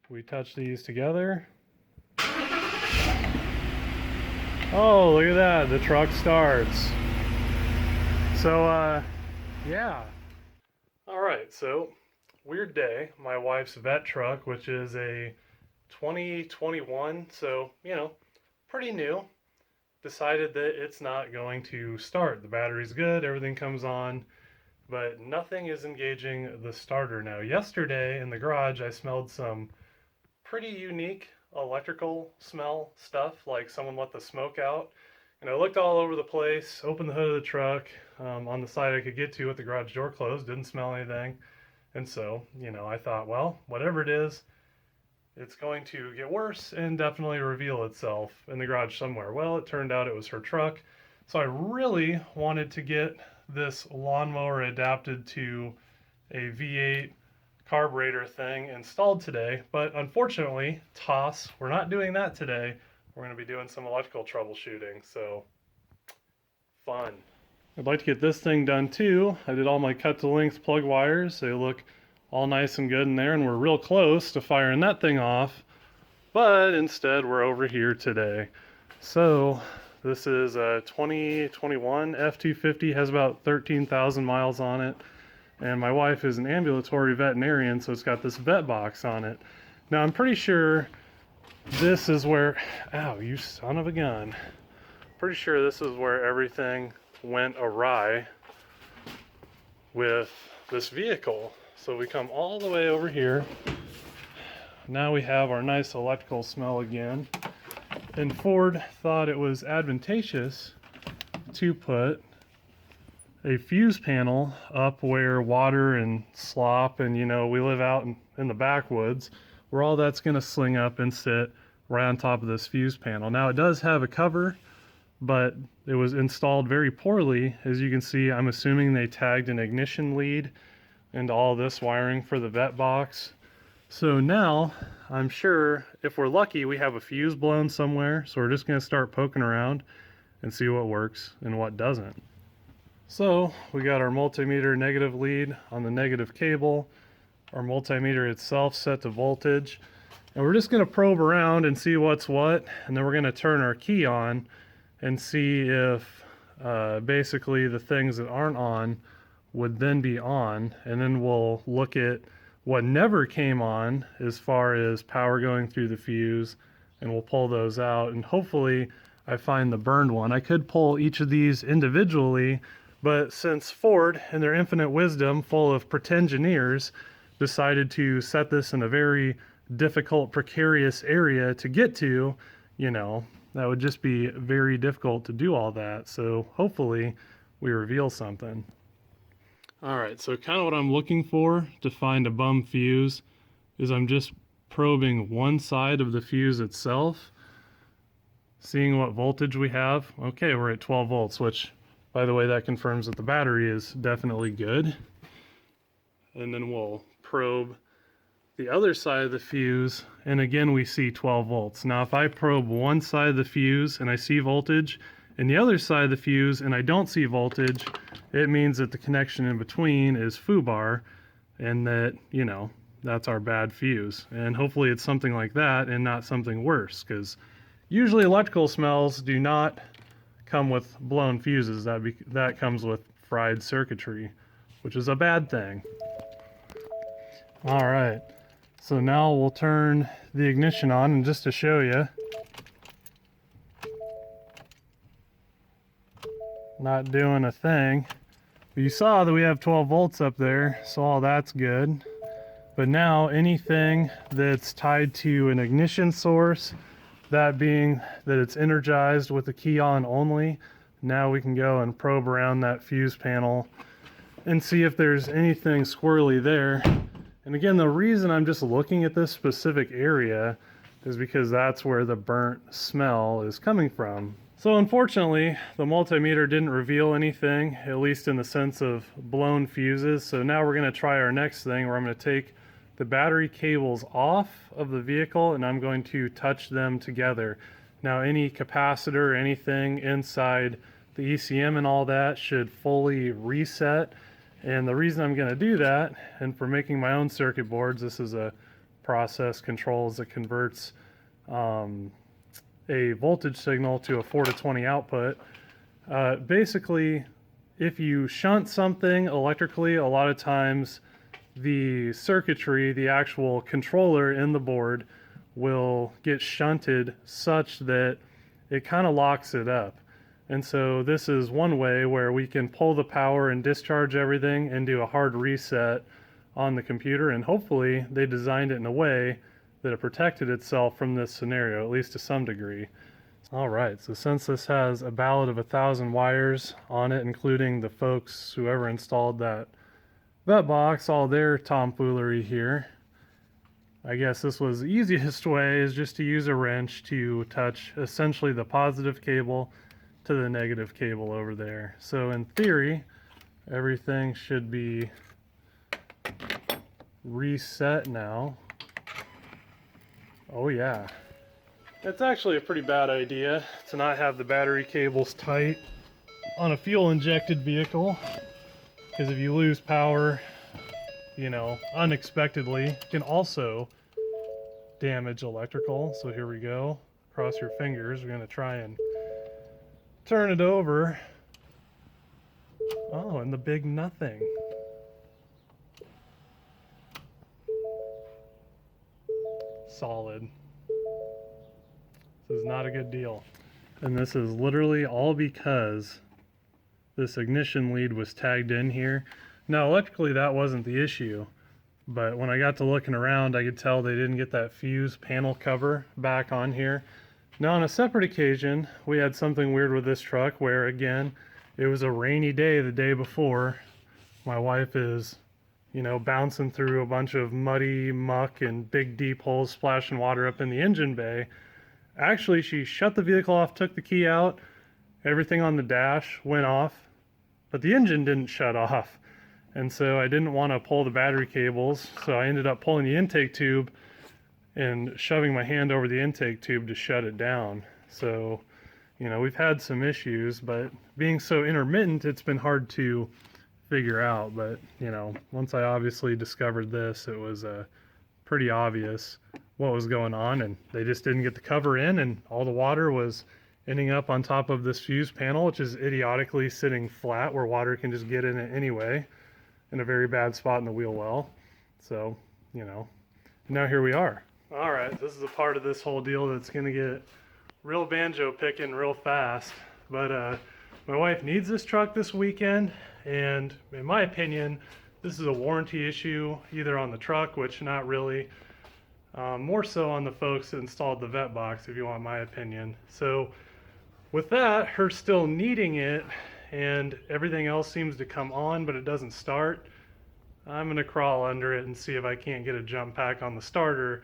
We touch these together. Oh, look at that, the truck starts. So, yeah. All right, so weird day. My wife's vet truck, which is a 2021, so, pretty new, decided that it's not going to start. The battery's good, everything comes on, but nothing is engaging the starter now. Yesterday in the garage, I smelled some pretty unique electrical smell stuff, like someone let the smoke out. And I looked all over the place, opened the hood of the truck, on the side I could get to with the garage door closed, didn't smell anything. And so, I thought, well, whatever it is, it's going to get worse and definitely reveal itself in the garage somewhere. Well, it turned out it was her truck. So I really wanted to get this lawnmower adapted to a V8 carburetor thing installed today, but unfortunately, toss, we're not doing that today. We're going to be doing some electrical troubleshooting, so fun. I'd like to get this thing done too. I did all my cut to length plug wires. They look all nice and good in there, and we're real close to firing that thing off, but instead we're over here today. So this is a 2021 F250, has about 13,000 miles on it. And my wife is an ambulatory veterinarian, so it's got this vet box on it. Now I'm pretty sure this is where, ow, you son of a gun. Pretty sure this is where everything went awry with this vehicle. So we come all the way over here. Now we have our nice electrical smell again. And Ford thought it was advantageous to put a fuse panel up where water and slop and we live out in the backwoods, where all that's going to sling up and sit right on top of this fuse panel. Now it does have a cover, but it was installed very poorly. As you can see, I'm assuming they tagged an ignition lead into all this wiring for the vet box. So now I'm sure if we're lucky we have a fuse blown somewhere, so we're just going to start poking around and see what works and what doesn't. So we got our multimeter negative lead on the negative cable, our multimeter itself set to voltage, and we're just going to probe around and see what's what, and then we're going to turn our key on and see if basically the things that aren't on would then be on, and then we'll look at what never came on as far as power going through the fuse, and we'll pull those out, and hopefully I find the burned one. I could pull each of these individually, but since Ford, in their infinite wisdom, full of pretengineers, decided to set this in a very difficult, precarious area to get to, that would just be very difficult to do all that. So hopefully we reveal something. All right, so kind of what I'm looking for to find a bum fuse is I'm just probing one side of the fuse itself, seeing what voltage we have. Okay, we're at 12 volts, which, by the way, that confirms that the battery is definitely good. And then we'll probe the other side of the fuse, and again we see 12 volts. Now if I probe one side of the fuse and I see voltage, and the other side of the fuse and I don't see voltage, it means that the connection in between is foobar, and that, that's our bad fuse. And hopefully it's something like that and not something worse, because usually electrical smells do not come with blown fuses. That comes with fried circuitry, which is a bad thing. All right, so now we'll turn the ignition on, and just to show you, not doing a thing. But you saw that we have 12 volts up there, so all that's good. But now anything that's tied to an ignition source, that being that it's energized with the key on only, now we can go and probe around that fuse panel and see if there's anything squirrely there. And again, the reason I'm just looking at this specific area is because that's where the burnt smell is coming from. So unfortunately, the multimeter didn't reveal anything, at least in the sense of blown fuses. So now we're going to try our next thing, where I'm going to take the battery cables off of the vehicle and I'm going to touch them together. Now any capacitor, anything inside the ECM and all that should fully reset. And the reason I'm going to do that, and for making my own circuit boards, this is a process controls that converts a voltage signal to a 4 to 20 output. Basically, if you shunt something electrically, a lot of times the circuitry, the actual controller in the board, will get shunted such that it kind of locks it up. And so this is one way where we can pull the power and discharge everything and do a hard reset on the computer, and hopefully they designed it in a way that it protected itself from this scenario, at least to some degree. Alright, so since this has a ballot of 1,000 wires on it, including the folks, whoever installed that vet box, all their tomfoolery here, I guess this was the easiest way, is just to use a wrench to touch essentially the positive cable to the negative cable over there. So in theory, everything should be reset now. Oh yeah. It's actually a pretty bad idea to not have the battery cables tight on a fuel injected vehicle, because if you lose power, you know, unexpectedly, it can also damage electrical. So here we go. Cross your fingers. We're going to try and turn it over. Oh, and the big nothing. Solid. This is not a good deal. And this is literally all because this ignition lead was tagged in here. Now, electrically, that wasn't the issue, but when I got to looking around, I could tell they didn't get that fuse panel cover back on here. Now, on a separate occasion, we had something weird with this truck where, again, it was a rainy day the day before. My wife is, you know, bouncing through a bunch of muddy muck and big deep holes, splashing water up in the engine bay. Actually, she shut the vehicle off, took the key out, everything on the dash went off, but the engine didn't shut off. And so I didn't want to pull the battery cables, so I ended up pulling the intake tube and shoving my hand over the intake tube to shut it down. So, you know, we've had some issues, but being so intermittent, it's been hard to figure out. But, you know, once I obviously discovered this, it was pretty obvious what was going on, and they just didn't get the cover in, and all the water was ending up on top of this fuse panel, which is idiotically sitting flat where water can just get in it anyway, in a very bad spot in the wheel well. So, you know, now here we are. All right, this is a part of this whole deal that's going to get real banjo picking real fast. But my wife needs this truck this weekend, and in my opinion, this is a warranty issue, either on the truck, which not really, more so on the folks that installed the vet box, if you want my opinion. So with that, her still needing it, and everything else seems to come on, but it doesn't start, I'm going to crawl under it and see if I can't get a jump pack on the starter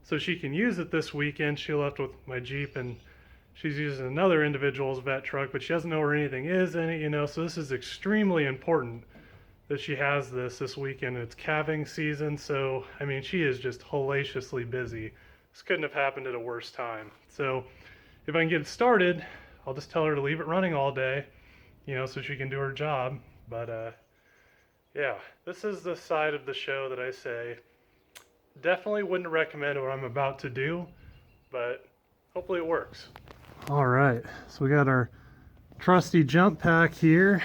so she can use it this weekend. She left with my Jeep, and she's using another individual's vet truck, but she doesn't know where anything is in it, you know, so this is extremely important that she has this weekend. It's calving season, so, I mean, she is just hellaciously busy. This couldn't have happened at a worse time. So if I can get it started, I'll just tell her to leave it running all day, you know, so she can do her job. But yeah, this is the side of the show that I say definitely wouldn't recommend what I'm about to do, but hopefully it works. All right, so we got our trusty jump pack here.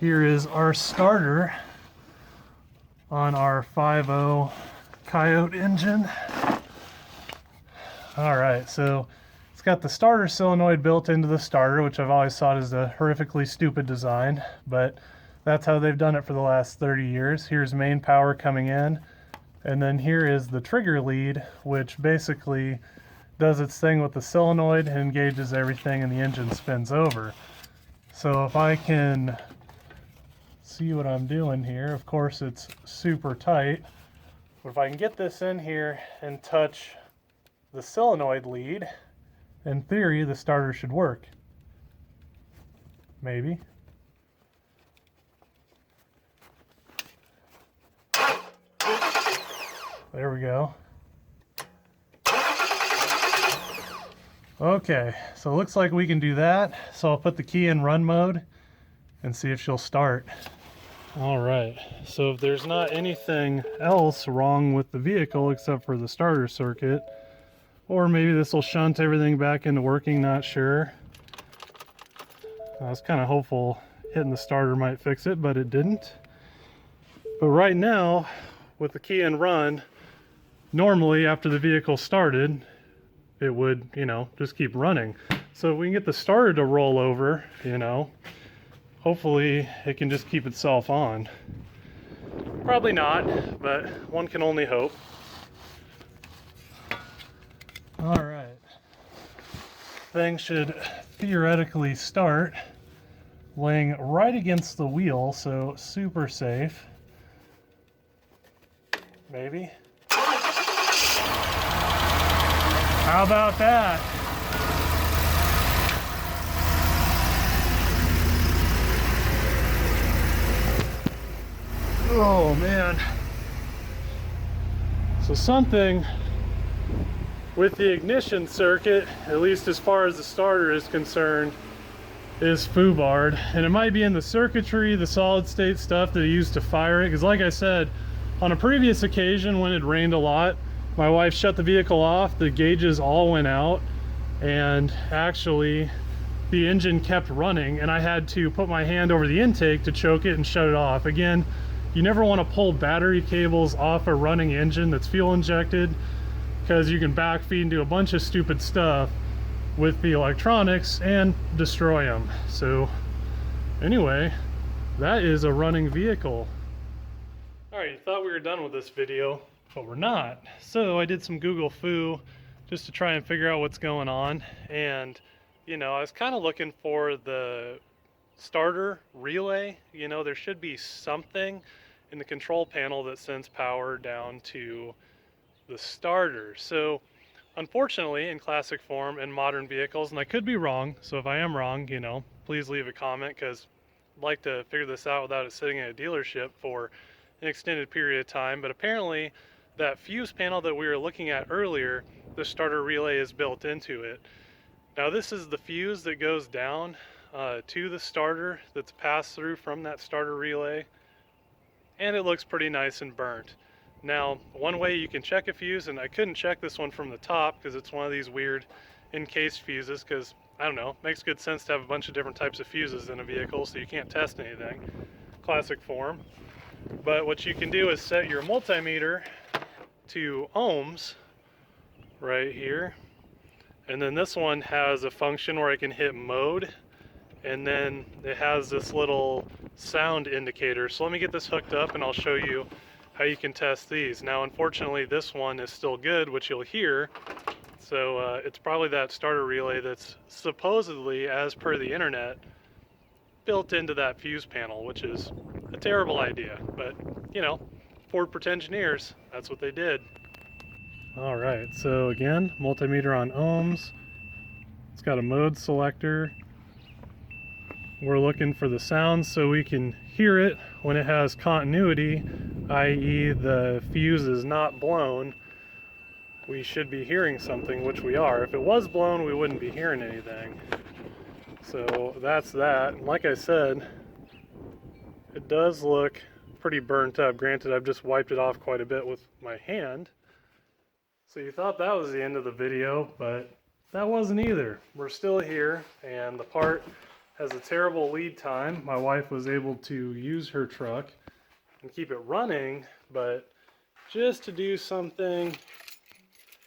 Here is our starter on our 5.0 Coyote engine. All right, so it's got the starter solenoid built into the starter, which I've always thought is a horrifically stupid design, but that's how they've done it for the last 30 years. Here's main power coming in, and then here is the trigger lead, which basically does its thing with the solenoid and engages everything, and the engine spins over. So if I can see what I'm doing here, of course it's super tight, but if I can get this in here and touch the solenoid lead, in theory the starter should work. Maybe. There we go. Okay, so it looks like we can do that. So I'll put the key in run mode and see if she'll start. All right, so if there's not anything else wrong with the vehicle except for the starter circuit, or maybe this will shunt everything back into working, not sure. I was kind of hopeful hitting the starter might fix it, but it didn't. But right now, with the key and run, normally after the vehicle started, it would, just keep running. So if we can get the starter to roll over, hopefully it can just keep itself on. Probably not, but one can only hope. All right. Thing should theoretically start laying right against the wheel, so super safe. Maybe. How about that? Oh man. So something with the ignition circuit, at least as far as the starter is concerned, is foobarred. And it might be in the circuitry, the solid state stuff that he used to fire it. Because like I said, on a previous occasion when it rained a lot, my wife shut the vehicle off, the gauges all went out, and actually the engine kept running, and I had to put my hand over the intake to choke it and shut it off. Again, you never want to pull battery cables off a running engine that's fuel injected, because you can backfeed into a bunch of stupid stuff with the electronics and destroy them. So anyway, that is a running vehicle. All right, you thought we were done with this video, but we're not. So I did some Google Foo just to try and figure out what's going on. And, I was kind of looking for the starter relay. There should be something in the control panel that sends power down to the starter. So unfortunately, in classic form in modern vehicles, and I could be wrong, so if I am wrong, please leave a comment, because I'd like to figure this out without it sitting in a dealership for an extended period of time. But apparently that fuse panel that we were looking at earlier, the starter relay is built into it. Now this is the fuse that goes down to the starter that's passed through from that starter relay, and it looks pretty nice and burnt. Now, one way you can check a fuse, and I couldn't check this one from the top because it's one of these weird encased fuses, because I don't know, it makes good sense to have a bunch of different types of fuses in a vehicle so you can't test anything, classic form. But what you can do is set your multimeter to ohms right here, and then this one has a function where I can hit mode, and then it has this little sound indicator. So let me get this hooked up and I'll show you how you can test these. Now unfortunately this one is still good, which you'll hear. So it's probably that starter relay that's supposedly, as per the internet, built into that fuse panel, which is a terrible idea. But Ford Pretengineers, that's what they did. All right, so again, multimeter on ohms. It's got a mode selector. We're looking for the sound so we can hear it when it has continuity, i.e. the fuse is not blown. We should be hearing something, which we are. If it was blown, we wouldn't be hearing anything. So that's that. And like I said, it does look pretty burnt up. Granted, I've just wiped it off quite a bit with my hand. So you thought that was the end of the video, but that wasn't either. We're still here, and the part has a terrible lead time. My wife was able to use her truck and keep it running, but just to do something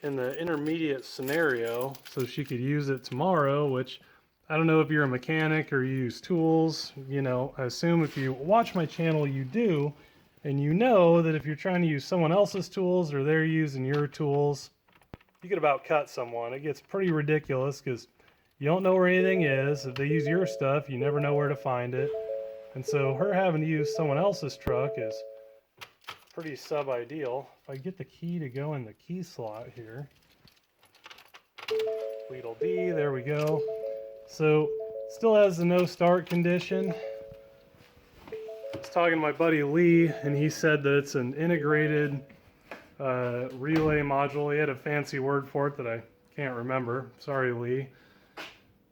in the intermediate scenario so she could use it tomorrow, which I don't know if you're a mechanic or you use tools. I assume if you watch my channel you do, and you know that if you're trying to use someone else's tools or they're using your tools, you could about cut someone. It gets pretty ridiculous because you don't know where anything is. If they use your stuff, you never know where to find it. And so her having to use someone else's truck is pretty sub-ideal. If I get the key to go in the key slot here. Tweedledee, there we go. So, still has the no start condition. I was talking to my buddy Lee, and he said that it's an integrated relay module. He had a fancy word for it that I can't remember. Sorry, Lee.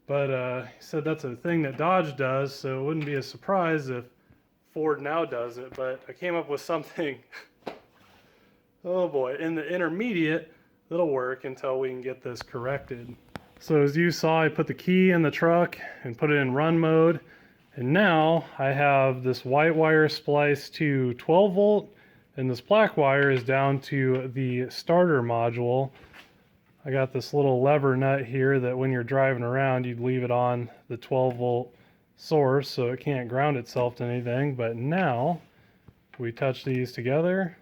But he said that's a thing that Dodge does, so it wouldn't be a surprise if Ford now does it, but I came up with something, oh boy, in the intermediate that'll work until we can get this corrected. So as you saw, I put the key in the truck and put it in run mode. And now I have this white wire spliced to 12 volt and this black wire is down to the starter module. I got this little lever nut here that when you're driving around, you'd leave it on the 12 volt source so it can't ground itself to anything. But now we touch these together.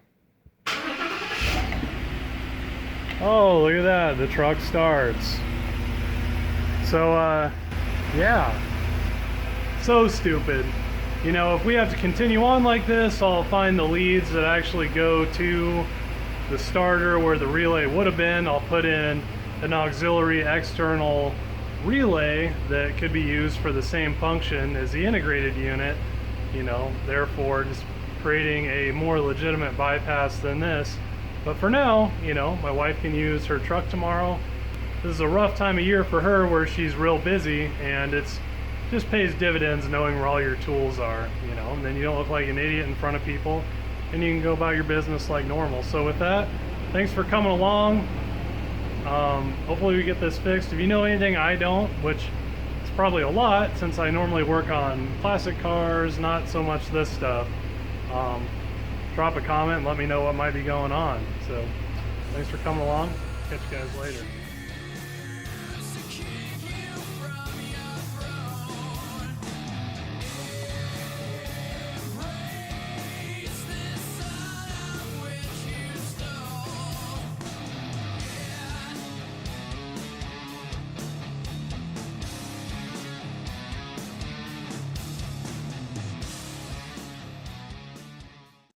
Oh, look at that, the truck starts. So, yeah, so stupid. You know, if we have to continue on like this, I'll find the leads that actually go to the starter where the relay would have been. I'll put in an auxiliary external relay that could be used for the same function as the integrated unit, you know, therefore just creating a more legitimate bypass than this. But for now, you know, my wife can use her truck tomorrow. This is a rough time of year for her where she's real busy, and it's just pays dividends knowing where all your tools are, you know, and then you don't look like an idiot in front of people and you can go about your business like normal. So with that, thanks for coming along. Hopefully we get this fixed. If you know anything I don't, which is probably a lot since I normally work on classic cars, not so much this stuff, drop a comment and let me know what might be going on. So thanks for coming along. Catch you guys later.